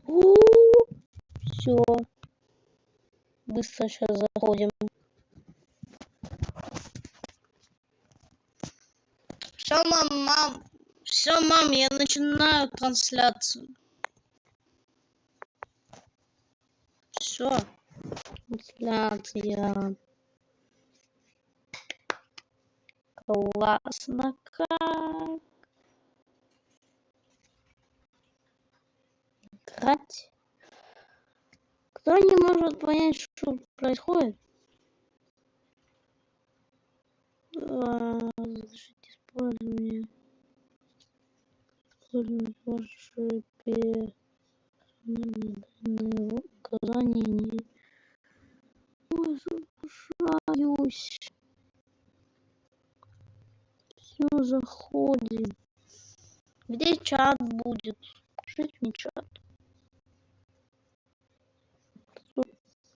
Все, быстро сейчас заходим. Все, мам. Все, мам, я начинаю трансляцию. Все, трансляция. Классно как. Играть. Кто не может понять, что происходит? Разрешите использование. Использовать ваши персональные данные в указании не соглашаюсь. Все, заходим. Где чат будет? Покажите мне чат.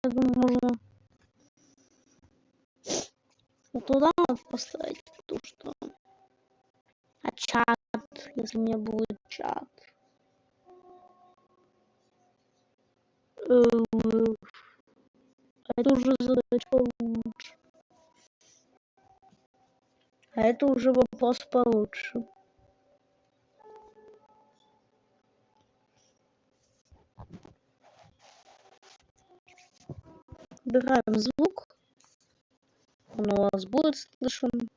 Я думаю, можно вот туда вот поставить то, что... А чат, если у меня будет чат. Это уже задача получше. А это уже вопрос получше. Убираем звук. Он у вас будет слышен.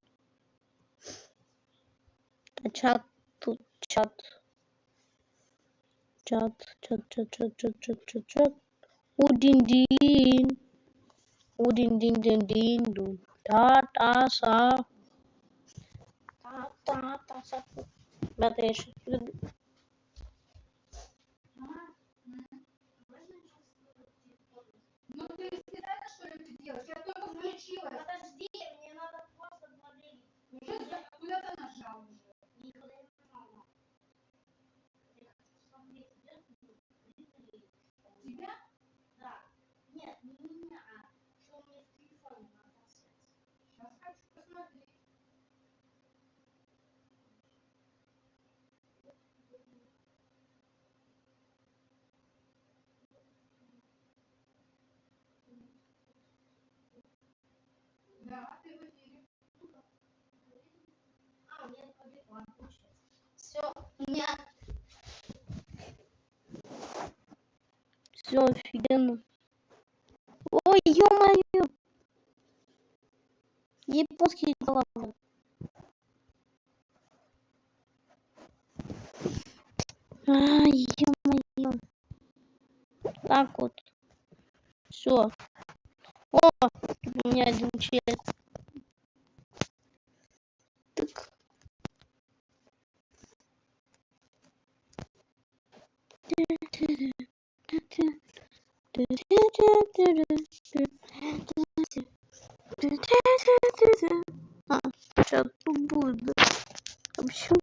А чат тут чат. Удин-дин. Удин-дин-дин-дин. Та-та-са. Та-та-та-са. Ребята, я сейчас приду. Ну ты специально что ли это делаешь? Я только включила. Подожди, мне надо просто проверить. Куда ты нажал уже? Никуда не нажала. Тебя? Да. Нет, не меня, а что у меня в телефоне надо поставить. Сейчас хочу посмотреть. Да, ты в эфире. А, у меня ладно, получается. Все, у меня... Все офигенно. Ой, ё-моё! Японский голова. Ай, ё-моё. Так вот. Все. О, у меня один челик. Так. А, сейчас тут будет, да? А почему?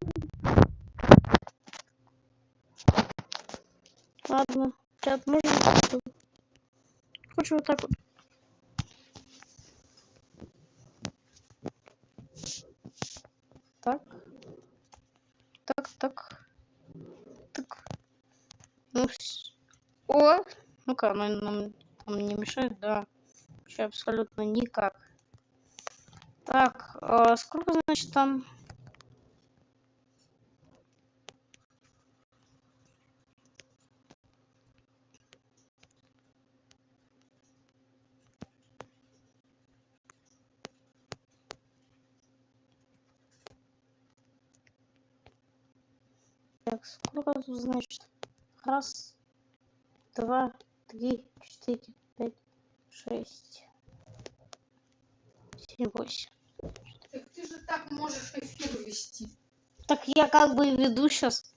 Ладно, чат можно? Хочу вот так вот. Так. Так. Ну, о, ну-ка, нам не мешает, да. Вообще абсолютно никак. Так, сколько, значит, там? Так, сколько тут, значит? Раз, два, три, четыре, пять, шесть, семь, восемь. Так ты же так можешь эфир вести. Так я как бы веду сейчас.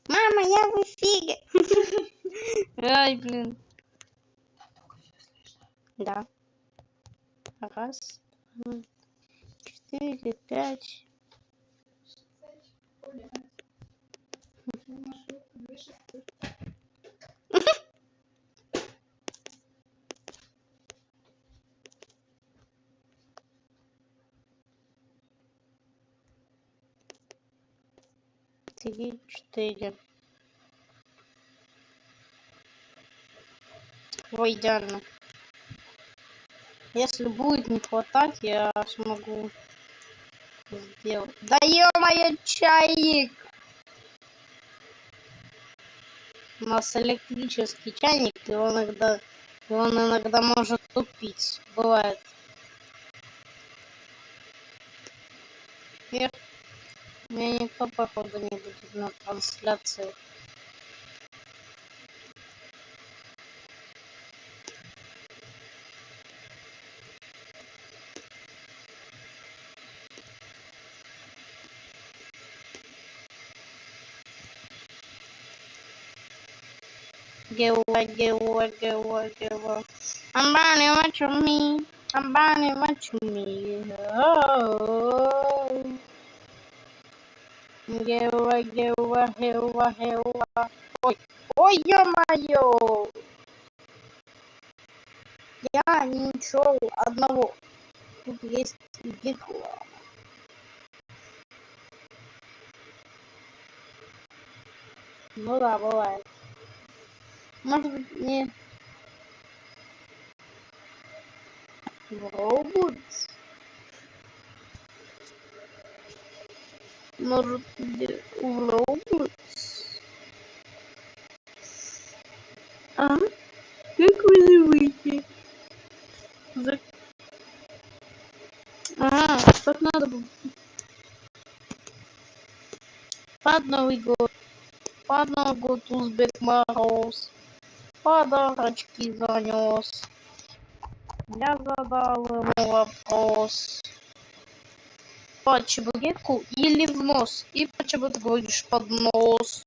Мама, я в эфире. Ай, блин. Да. Раз, два, четыре, пять. Три, четыре. Ой, идеально. Если будет не хватать, я смогу сделать. Да ё-моё, чайник! У нас электрический чайник, и он иногда может тупить. Бывает. Эх, меня никто, походу, не будет на трансляции. Gewa. Somebody watch me. Somebody watch me. Oh. Gewa. Ой, ой, ё-моё! Я не нашел одного. Тут есть гекла. Ну да, бывает. Может быть, не в Roblox? Может, где в Roblox? А? Как вы живете? Ага, так надо было. Под Новый год. Под Новый год Узбек Мороз подарочки занес. Я задал ему вопрос. По чебуреку или в нос? И почему ты говоришь под нос?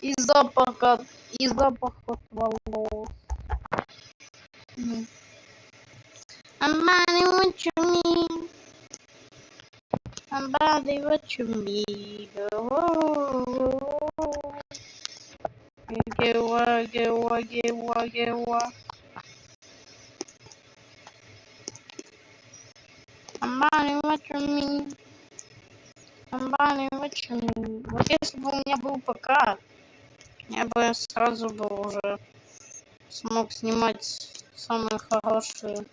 И запах от волос. Somebody watch me. Somebody watch me. Gewa. Somebody watch me. Somebody watch me. Вот если бы у меня был ПК, я бы сразу бы уже смог снимать самые хорошие.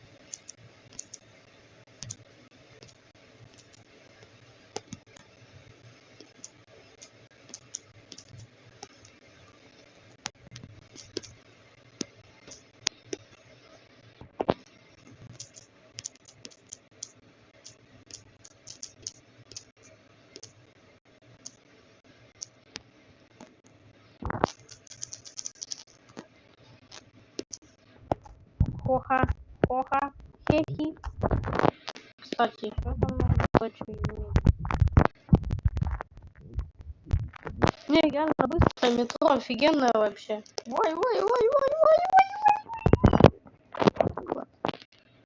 Хоха, хехи. Кстати, еще там можно кое-что изменить. Не, реально быстро, метро офигенное вообще. Ой.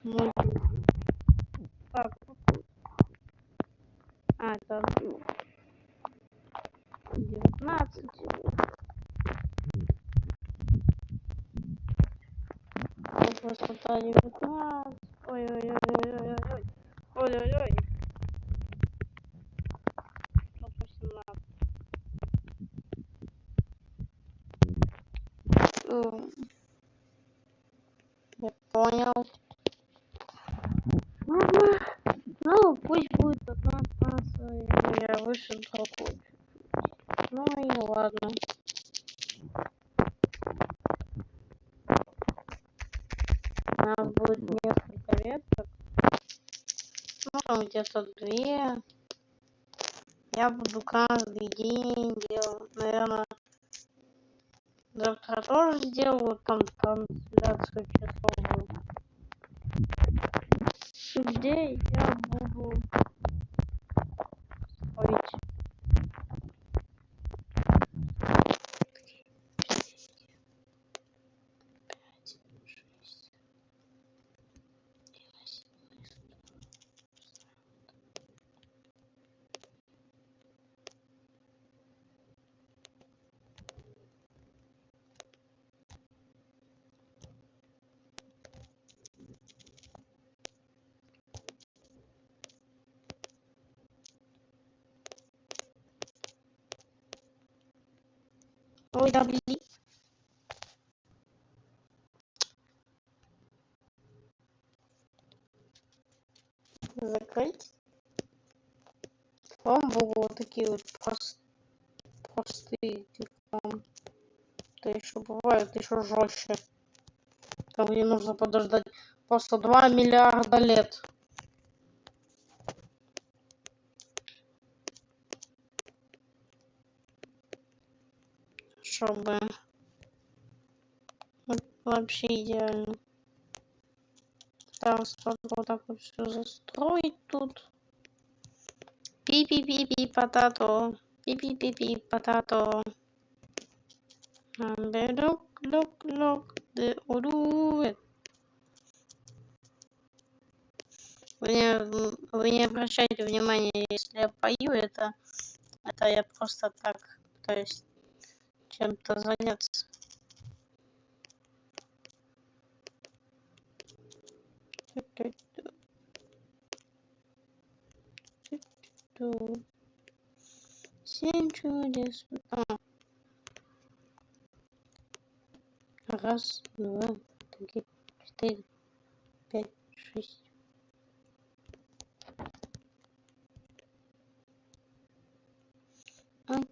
Ну, так, это 19. Высота 19. Ой. Ой. 118. Я понял. Ладно. Ну, пусть будет одна станция. Я выше другой. Ну и ладно. У нас будет несколько веток. Ну, там где-то 2. Я буду каждый день делать, наверное, завтра тоже сделаю там трансляцию часовую, где я буду строить. Ой, да блин. такие вот простые телефоны. Да еще бывает еще жестче. Там где нужно подождать просто 2 миллиарда лет. Чтобы вообще идеально. Так, вот так вот все застроить тут. Пи-пи-пи-пи, потато. Пи-пи-пи-пи, потато. Лок-лок-лок. Вы не обращайте внимания, если я пою, это я просто так пытаюсь чем-то заняться. Семь чудес. Раз, два, три, 4, 5, 6.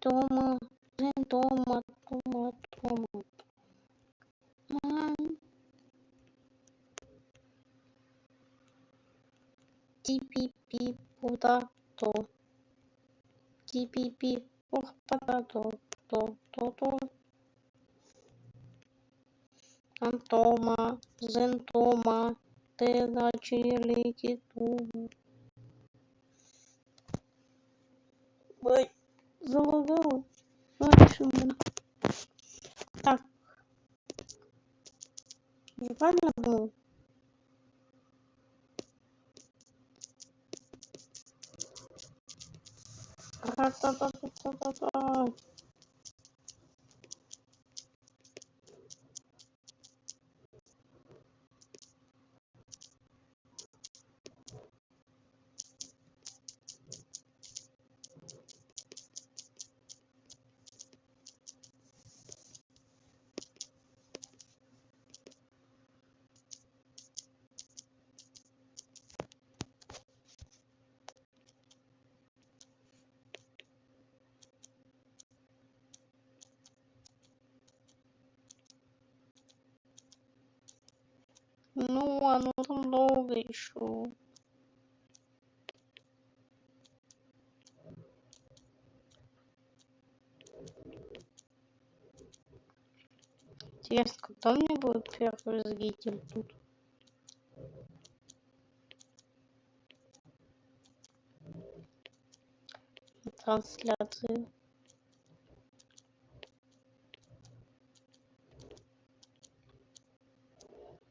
Тома, Тома. Ти-пи-пи, потато. Ти-пи-пи, потато. То. Антома, Зентома, Теда, Чилики, Ту. Ой, залагала. Ой, шумно. Так. Я правильно думал? Ра-та-та-та-та-та-та. Ну, оно там долго еще. Интересно, когда у меня будет первый зритель тут? Трансляции.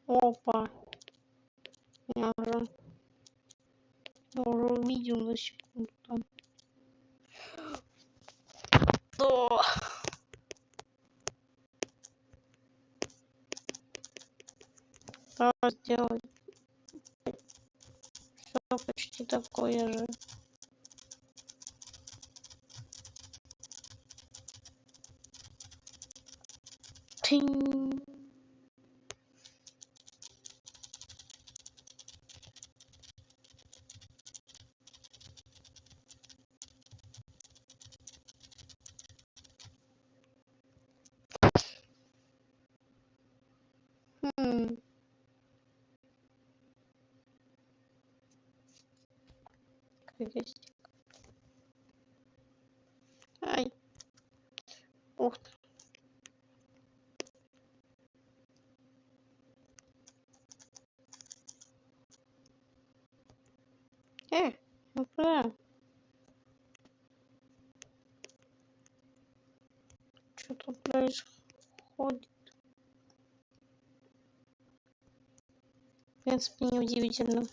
Опа. Я уже увидел на секунду там. Да. Надо сделать все почти такое же. Тинь. Крестик. Ай. Ух ты. Ну куда? Что тут происходит? В принципе, неудивительно.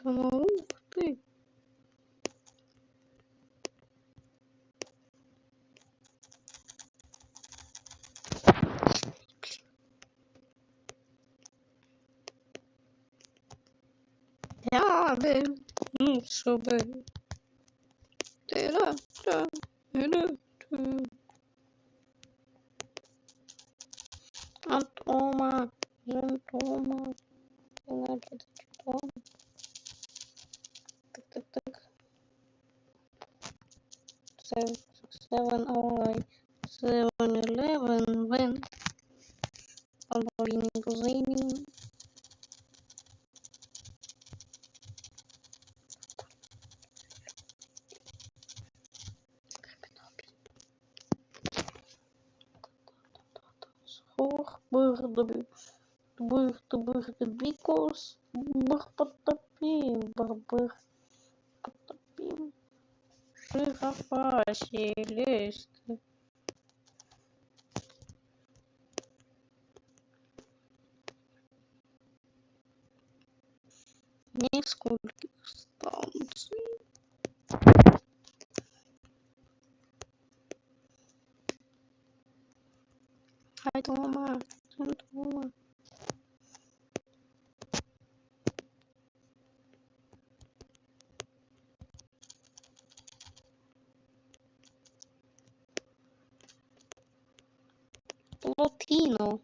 Да ну, ух ты. Я был, ну, чтобы... Антома, Жентома. Значит, что? Так. 7-Oi. 7-Eleven. Вен. Албавини кузейни. Схох. Бырдоби. Бикос. Потопим. Потопим. Жирафа. Селесты. Нескольких станций. Айтома. Жентома. Плотино.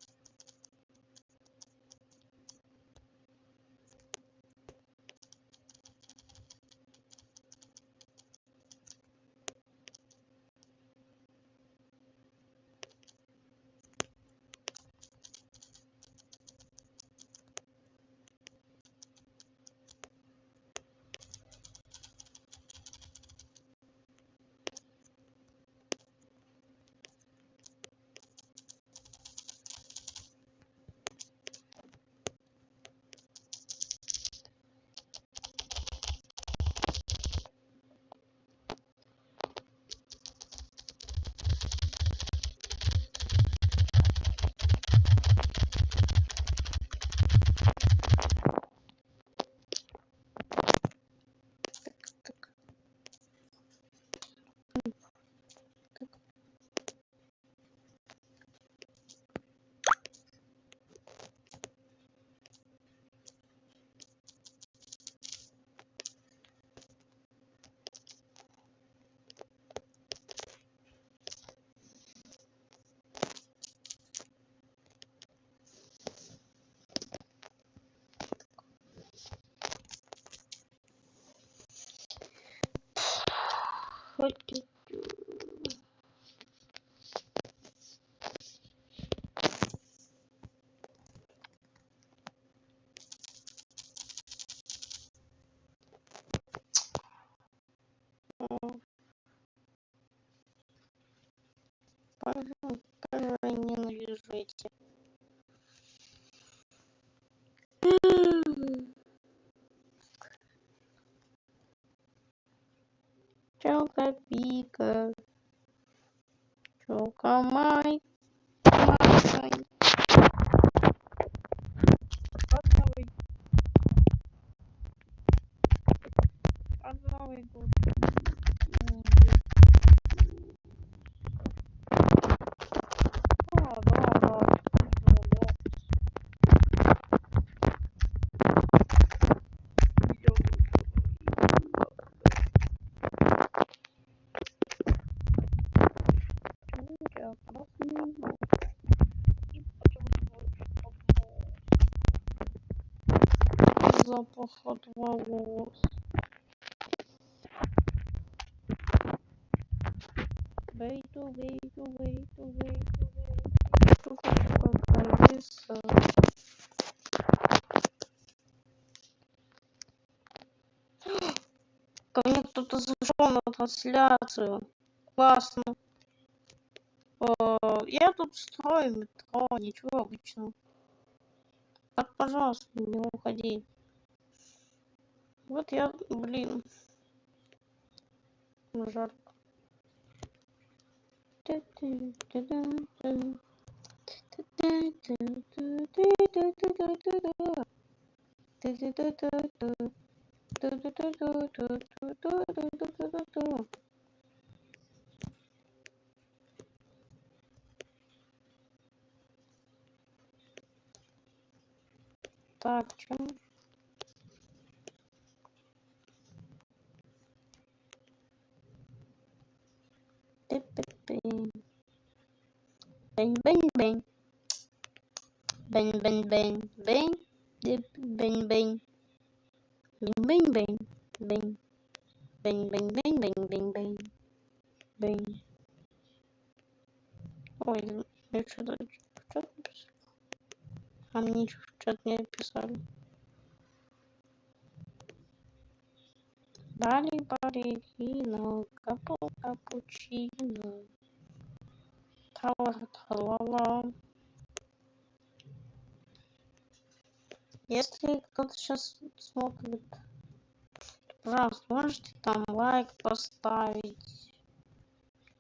Ненавижу эти. Чока-пика. Чока-май. Новый год. Запах от волос. Вейту. Какая веса. Ко мне кто-то зашел на трансляцию. Классно. Я тут строю метро, ничего обычного. Так, пожалуйста, не уходи. Вот я, блин. Жарко. Так, чем? Бэнь-бэнь-бэнь. Бэнь, бэнь, бэнь, бэнь, дип, бэнь, бэнь, бэнь, бэнь, бэнь, бэнь, бэнь, бэнь, бэнь, бэнь, бэнь, бэнь, бэнь. Ой, я что-то написал. А мне что-то не написали. Бали, балерина, капучино. Трала-трала. Если кто-то сейчас смотрит, пожалуйста, можете там лайк поставить.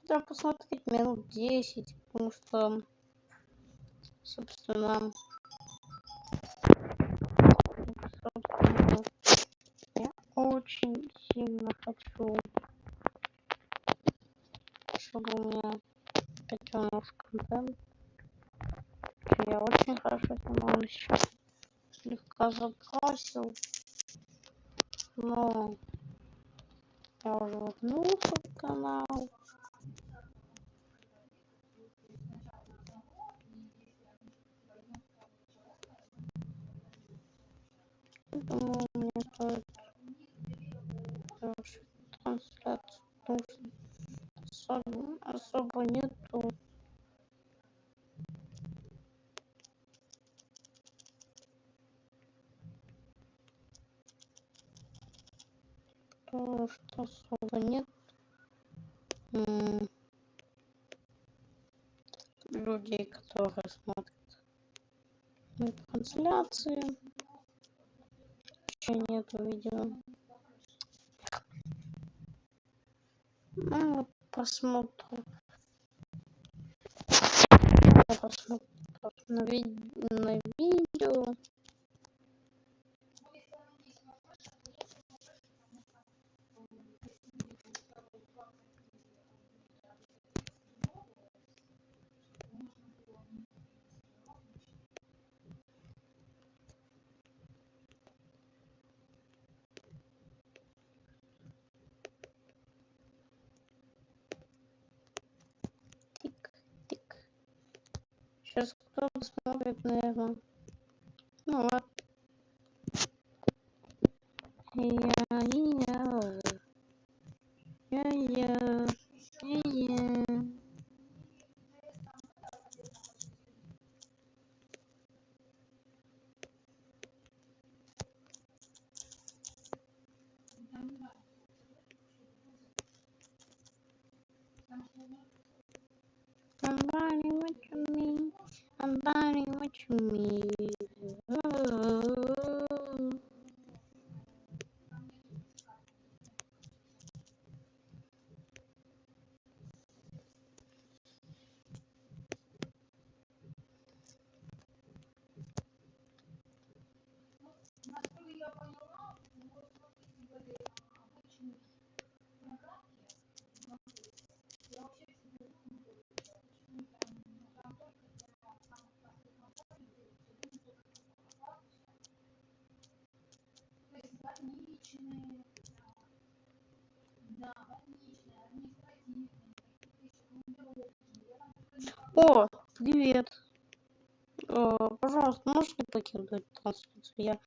Да, посмотреть минут 10, потому что, собственно, я очень сильно хочу, чтобы у меня потянул контент. Я очень хорошо снимал сейчас. Слегка забросил, но я уже вернулся в канал. Думаю, мне стоит завершить трансляцию, потому что особо нету. Потому что особо нет людей, которые смотрят мои трансляции. Еще нету видео. Ну, посмотрим. Посмотрим на видео. Тик-тик. Сейчас кто-то смотрит, наверное. Ну ладно. Я. Somebody watch me. Somebody watch me. О, привет. Пожалуйста, можете покинуть трансляцию? Я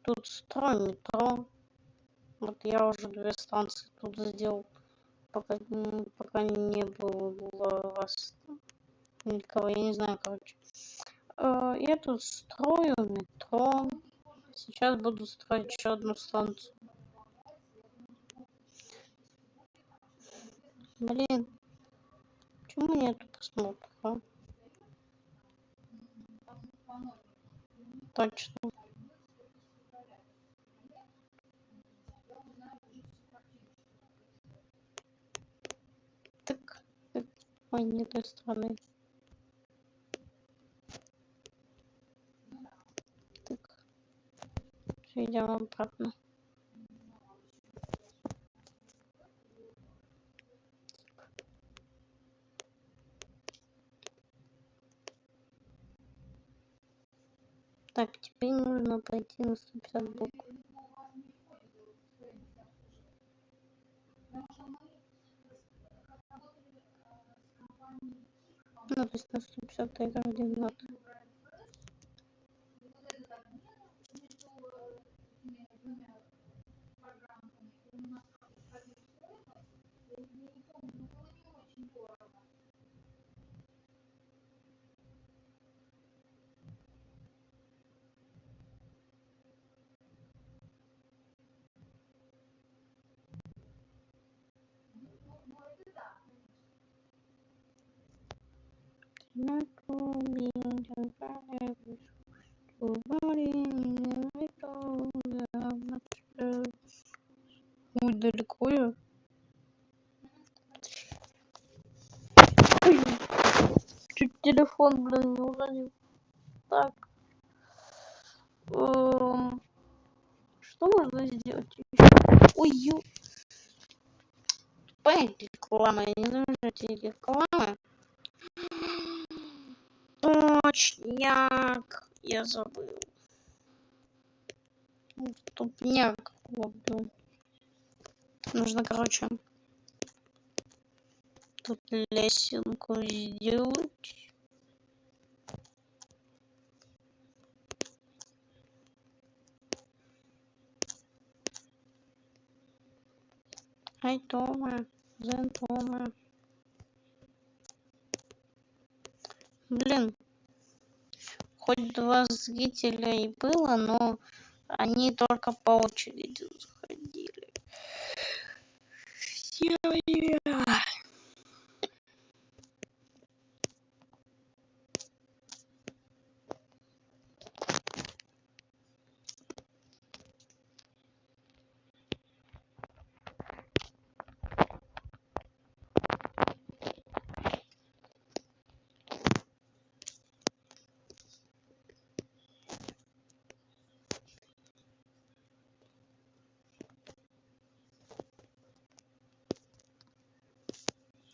тут строю метро. Вот я уже 2 станции тут сделал, пока не было вас никого, я не знаю, короче. Я тут строю метро. Сейчас буду строить еще одну станцию. Блин, почему нету просмотра? Точно. Так. Ой, не той стороны. Так. Идем обратно. Так, теперь нужно пойти на 150 букв. Ну, то есть на 150 координат. На клубе ой, далеко я. Чуть телефон, блин, не уронил. Так. Что можно сделать еще? Ой, реклама, не нужны эти рекламы. Точняк, я забыл. Тупняк. Вот, нужно, короче, тут лесенку сделать. Ай, Тома, Зен Тома. Блин, хоть 2 зрителя и было, но они только по очереди заходили.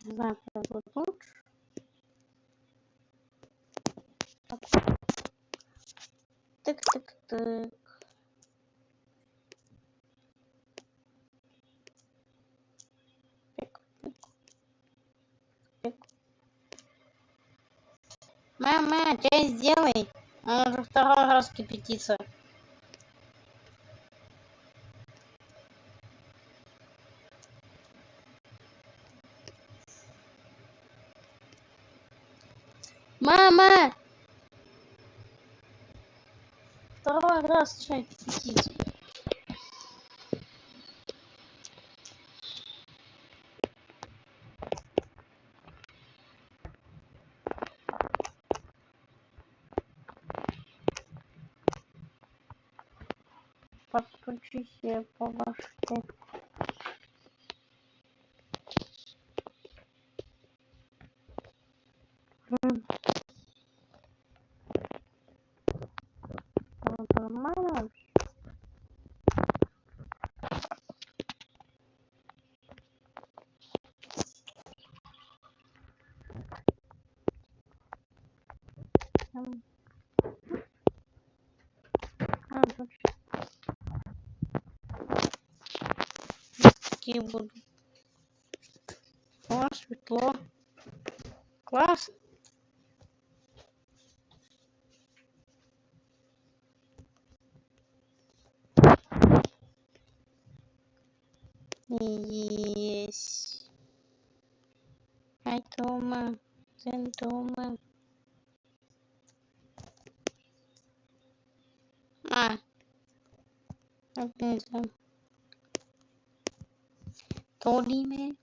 Не знаю, как будет лучше. Тык-тык-тык. Мама, чай сделай. Он уже 2-й раз кипятится. Мама! 2-й раз чай кипятится. Подключись по башке. Нормально? Такие будут. О, светло. Класс. Есть. Ай, Тома. Зен Тома. Не знаю. Толиме.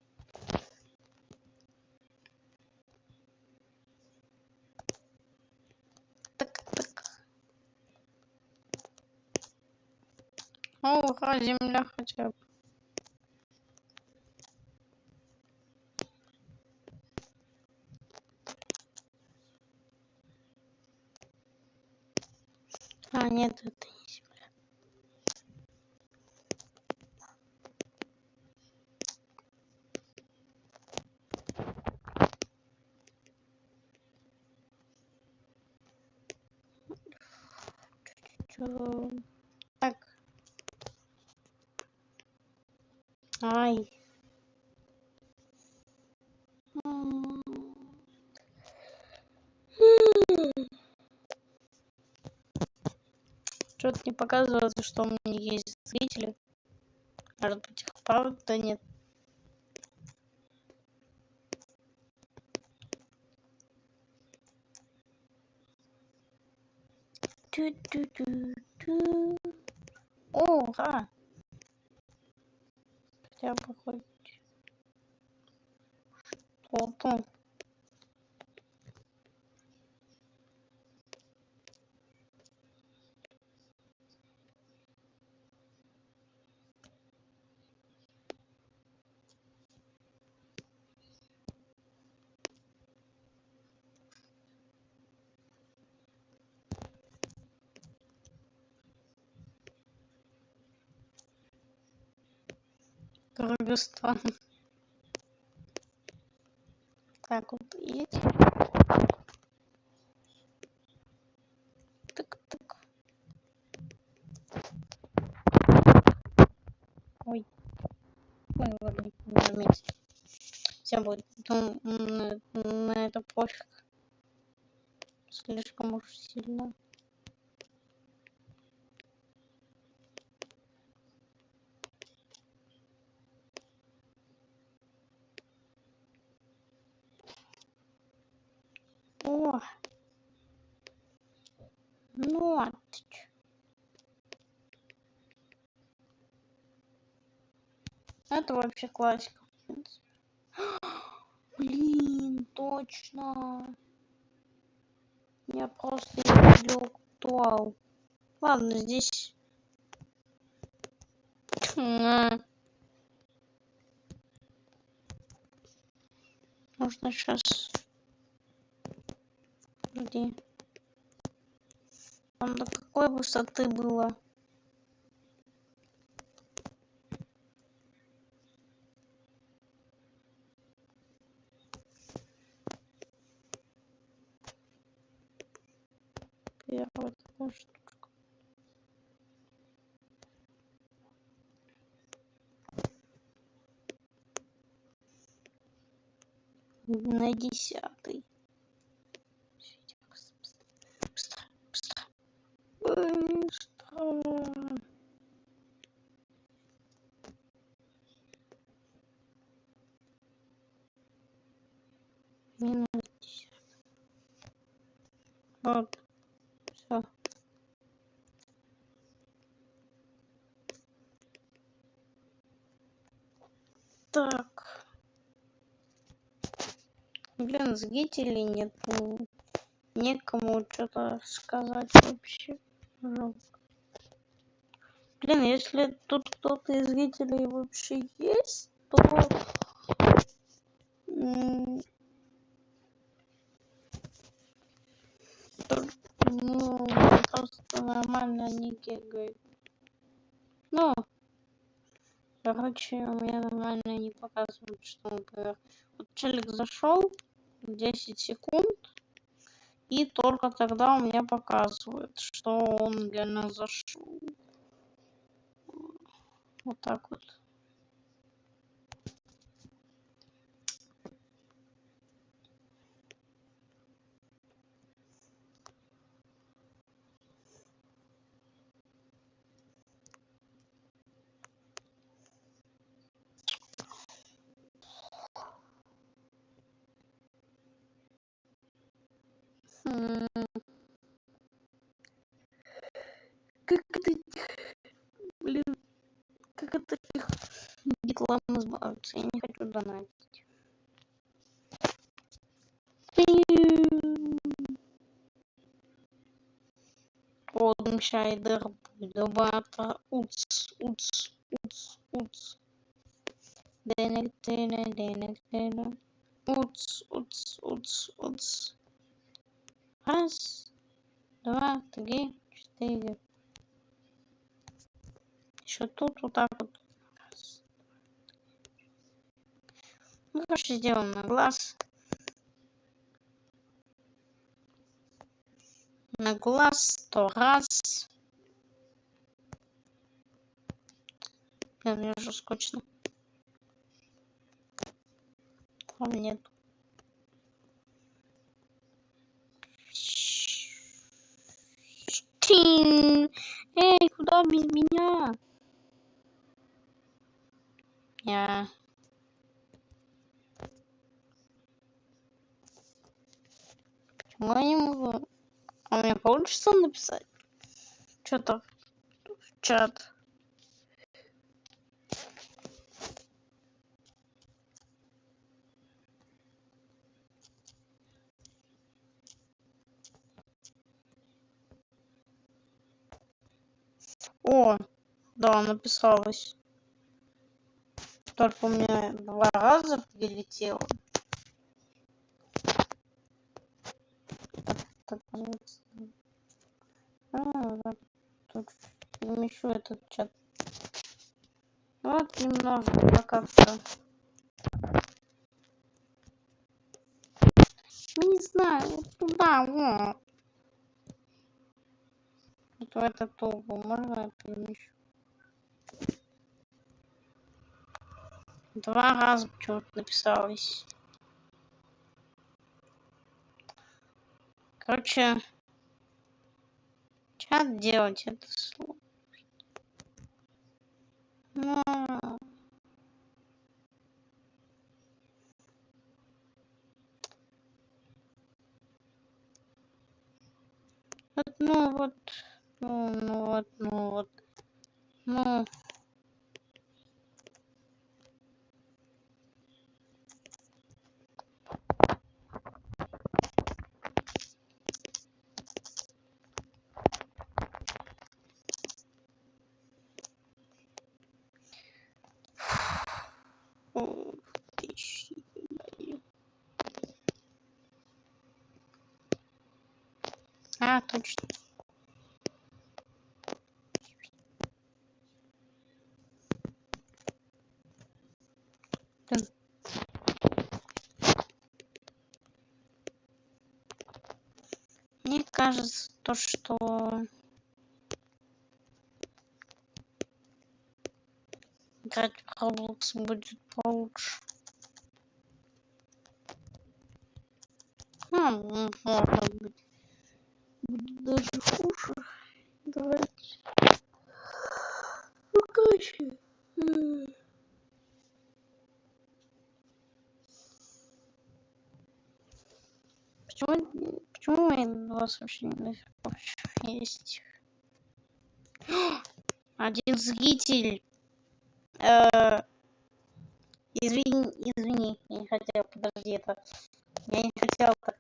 Так. О, земля хотя бы. Нет, это не земля. Чё? Так. Ай. Что-то не показывается, что у меня есть зрители. Может быть, их правда нет. Ту-ту-ту-ту. О, хотя бы хоть что-то. Кыргызстан. Так вот, едь. Тык-тык. Ой. Ой, ладно, не на месте. Всем будет на это пофиг. Слишком уж сильно. О! Ну, а ты чё? Это вообще классика, в принципе. Блин, точно. Я просто не люблю актуал. Ладно, здесь... Можно сейчас... Подожди. Там до какой высоты было? Первая такая штука. На 10-й. Быстро, быстро, быстро. Минус 10. Вот. Все. Так. Блин, зрителей нету. Некому что-то сказать вообще. Жалко. Блин, если тут кто-то из зрителей вообще есть, то... Ну, просто нормально не гигает. Ну, короче, у меня нормально не показывает, что, например, вот челик зашел 10 секунд, и только тогда у меня показывает, что он реально зашел. Вот так вот. Как это... Блин, как это диклам избавиться? Я не хочу донатить. Одм шайдер добата уц. Денег. Уц. Раз, два, три, четыре. Еще тут вот так вот. Раз. Ну, короче, сделаем на глаз. На глаз 100 раз. Блин, мне уже скучно. Там нет. Тин! Эй, куда без меня? Я... Почему я не могу? А у меня получится написать? Что-то в чат. О, да, написалось. Только у меня 2 раза прилетело. Так, тут перемещу этот чат. Вот немножко как-то. Не знаю, вот туда, вот. Вот в этот угол можно перемещу. 2 раза почему-то написалось. Короче, чат делать это сложно. Ну, вот, ну вот, ну вот, ну вот, ну. О, тысячи. А, точно. Блин. Мне кажется, то, что играть в Roblox будет получше. Ну, может быть. Будет даже хуже. Давайте. Ну, короче. Почему мои 2 сообщения есть? Один зритель. Извини, я не хотел, подожди, это. Я не хотел так.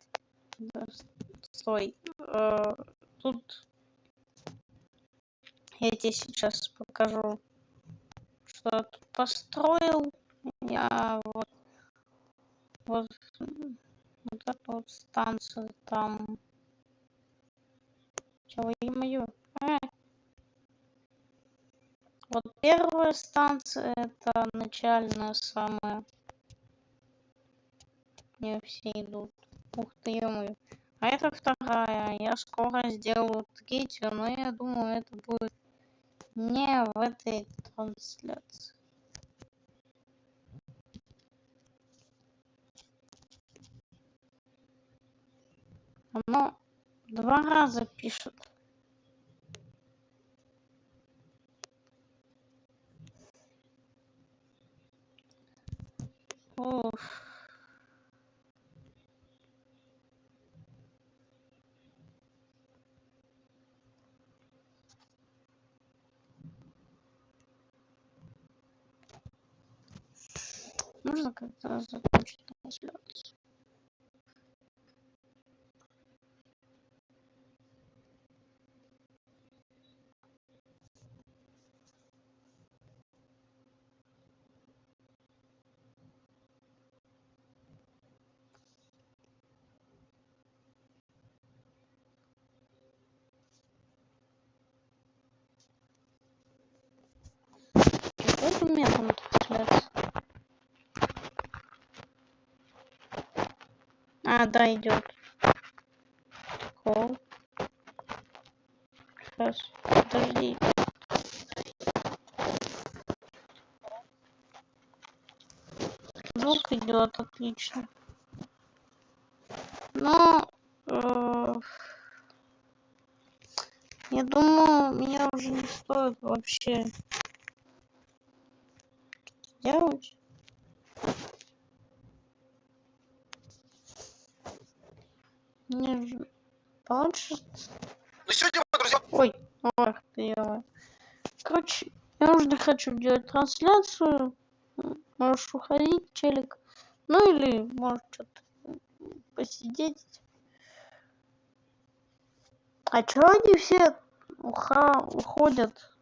Стой. Тут я тебе сейчас покажу, что я тут построил. Я вот эту вот станцию там. Чего, ё-моё? Вот первая станция это начальная самая. Не все идут. Ух ты, ё-моё. А это вторая. Я скоро сделаю третью, но я думаю, это будет не в этой трансляции. Оно 2 раза пишет. Уф. Нужно как-то закончить трансляцию. Какой у меня там трансляция? А, да, идет. Кол. Сейчас, подожди. Звук идет, отлично. Но я думаю, мне уже не стоит вообще делать. Мне же получится. Ну сегодня, друзья. Ой, ох ты. Короче, я уже не хочу делать трансляцию. Можешь уходить, челик. Ну или может что-то посидеть. А чё они все уходят?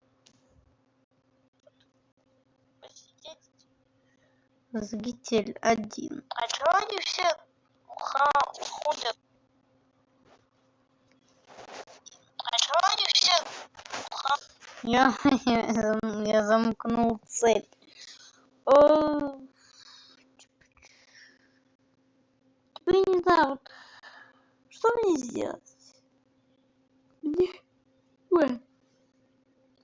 Посидеть. Зритель 1. А чё они все уходят? А чё они все Я, я замкнул цепь. О, я не знаю, вот, что мне сделать? Мне... Ой,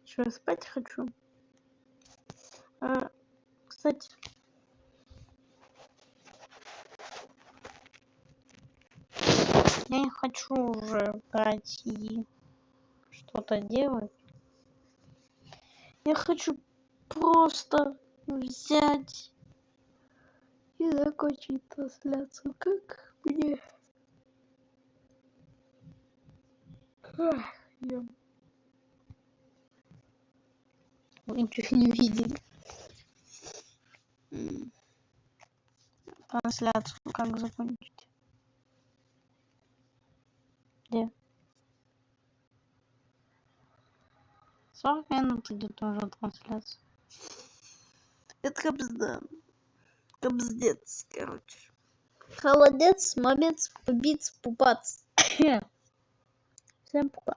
что, я спать хочу? Кстати, я не хочу уже брать и что-то делать. Я хочу просто взять и закончить трансляцию. Как мне? Вы ничего не видели. Трансляцию как закончить? Где? 40 минут идет уже трансляция. Это капзда. Капздец, короче. Холодец, мамец, побиц, пупац. Всем пока.